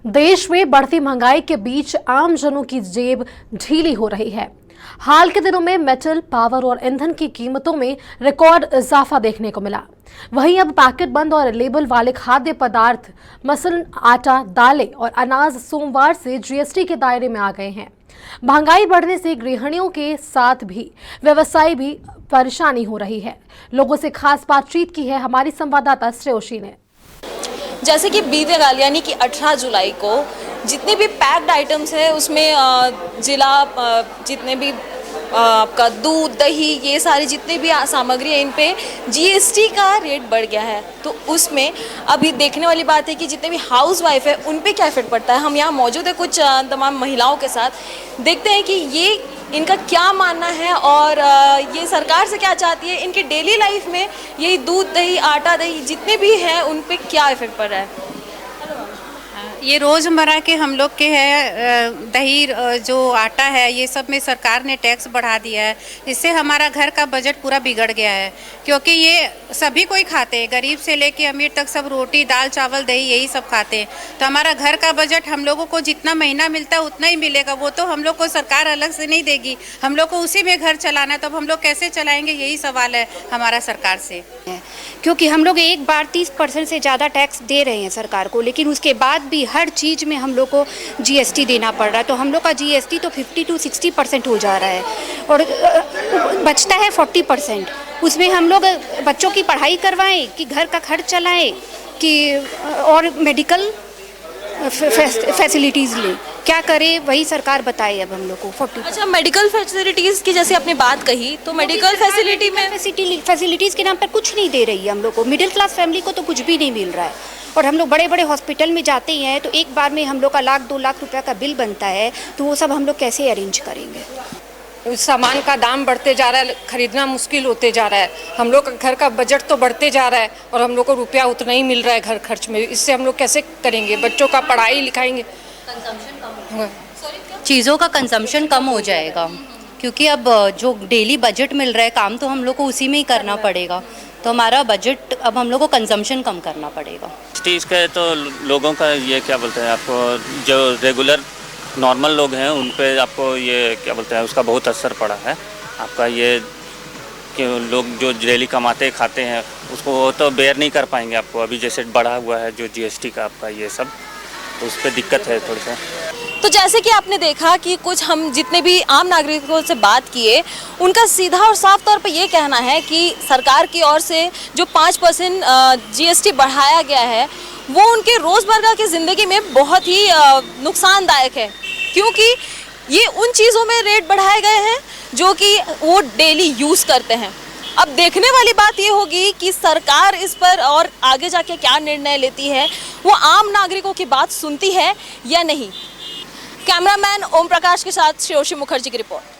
देश में बढ़ती महंगाई के बीच आम जनों की जेब ढीली हो रही है। हाल के दिनों में मेटल, पावर और ईंधन की कीमतों में रिकॉर्ड इजाफा देखने को मिला। वहीं अब पैकेट बंद और लेबल वाले खाद्य पदार्थ मसलन आटा, दालें और अनाज सोमवार से जीएसटी के दायरे में आ गए हैं। महंगाई बढ़ने से गृहिणियों के साथ भी व्यवसायी भी परेशानी हो रही है। लोगों से खास बातचीत की है हमारी संवाददाता श्रेयोशी ने। जैसे कि बीते कल यानी कि 18 जुलाई को जितने भी पैक्ड आइटम्स हैं उसमें जितने भी आपका दूध, दही, ये सारी जितने भी सामग्री है इन पे जीएसटी का रेट बढ़ गया है। तो उसमें अभी देखने वाली बात है कि जितने भी हाउस वाइफ है उन पे क्या इफेक्ट पड़ता है। हम यहाँ मौजूद है कुछ तमाम महिलाओं के साथ, देखते हैं कि ये इनका क्या मानना है और ये सरकार से क्या चाहती है। इनके डेली लाइफ में यही दूध, दही, आटा, दही जितने भी हैं उन पे क्या इफेक्ट पड़ रहा है। ये रोज़मर्रा के हम लोग के है दही, जो आटा है, ये सब में सरकार ने टैक्स बढ़ा दिया है। इससे हमारा घर का बजट पूरा बिगड़ गया है, क्योंकि ये सभी कोई खाते हैं, गरीब से लेके अमीर तक सब रोटी, दाल, चावल, दही यही सब खाते हैं। तो हमारा घर का बजट हम लोगों को जितना महीना मिलता है उतना ही मिलेगा, वो तो हम लोग को सरकार अलग से नहीं देगी, हम लोग को उसी में घर चलाना है। तो अब हम लोग कैसे चलाएँगे, यही सवाल है हमारा सरकार से। क्योंकि हम लोग एक बार 30% से ज़्यादा टैक्स दे रहे हैं सरकार को, लेकिन उसके बाद भी हर चीज़ में हम लोग को जीएसटी देना पड़ रहा है। तो हम लोग का जीएसटी तो 50 to 60% हो जा रहा है और बचता है 40%। उसमें हम लोग बच्चों की पढ़ाई करवाएं कि घर का खर्च चलाएं कि और मेडिकल फैसिलिटीज़ लें, क्या करें वही सरकार बताए अब हम लोग को। 40। अच्छा, मेडिकल फैसिलिटीज़ की जैसे आपने बात कही, तो मेडिकल फैसिलिटी में फैसिलिटीज़ के नाम पर कुछ नहीं दे रही है हम लोग को। मिडिल क्लास फैमिली को तो कुछ भी नहीं मिल रहा है। और हम लोग बड़े बड़े हॉस्पिटल में जाते हैं तो एक बार में हम लोग का 1-2 लाख रुपया का बिल बनता है, तो वो सब हम लोग कैसे अरेंज करेंगे। सामान का दाम बढ़ते जा रहा है, खरीदना मुश्किल होते जा रहा है। हम लोग का घर का बजट तो बढ़ते जा रहा है और हम लोग को रुपया उतना ही मिल रहा है घर खर्च में। इससे हम लोग कैसे करेंगे, बच्चों का पढ़ाई लिखाएंगे। चीज़ों का कंजम्पशन कम हो जाएगा, क्योंकि अब जो डेली बजट मिल रहा है काम तो हम लोग को उसी में ही करना पड़ेगा। तो हमारा बजट अब हम लोग को कंजम्पशन कम करना पड़ेगा। इसके तो लोगों का ये क्या बोलते हैं, आपको जो रेगुलर नॉर्मल लोग हैं उन पे आपको ये क्या बोलते हैं उसका बहुत असर पड़ा है। आपका ये कि लोग जो डेली कमाते खाते हैं उसको वो तो बेयर नहीं कर पाएंगे। आपको अभी जैसे बढ़ा हुआ है जो जीएसटी का आपका ये सब, तो उस पर दिक्कत है थोड़ी सा। तो जैसे कि आपने देखा कि कुछ हम जितने भी आम नागरिकों से बात किए, उनका सीधा और साफ तौर पे ये कहना है कि सरकार की ओर से जो 5% जीएसटी बढ़ाया गया है वो उनके रोज़मर्रा की ज़िंदगी में बहुत ही नुकसानदायक है, क्योंकि ये उन चीज़ों में रेट बढ़ाए गए हैं जो कि वो डेली यूज़ करते हैं। अब देखने वाली बात ये होगी कि सरकार इस पर और आगे जाके क्या निर्णय लेती है, वो आम नागरिकों की बात सुनती है या नहीं। कैमरामैन ओम प्रकाश के साथ श्रेयोशी मुखर्जी की रिपोर्ट।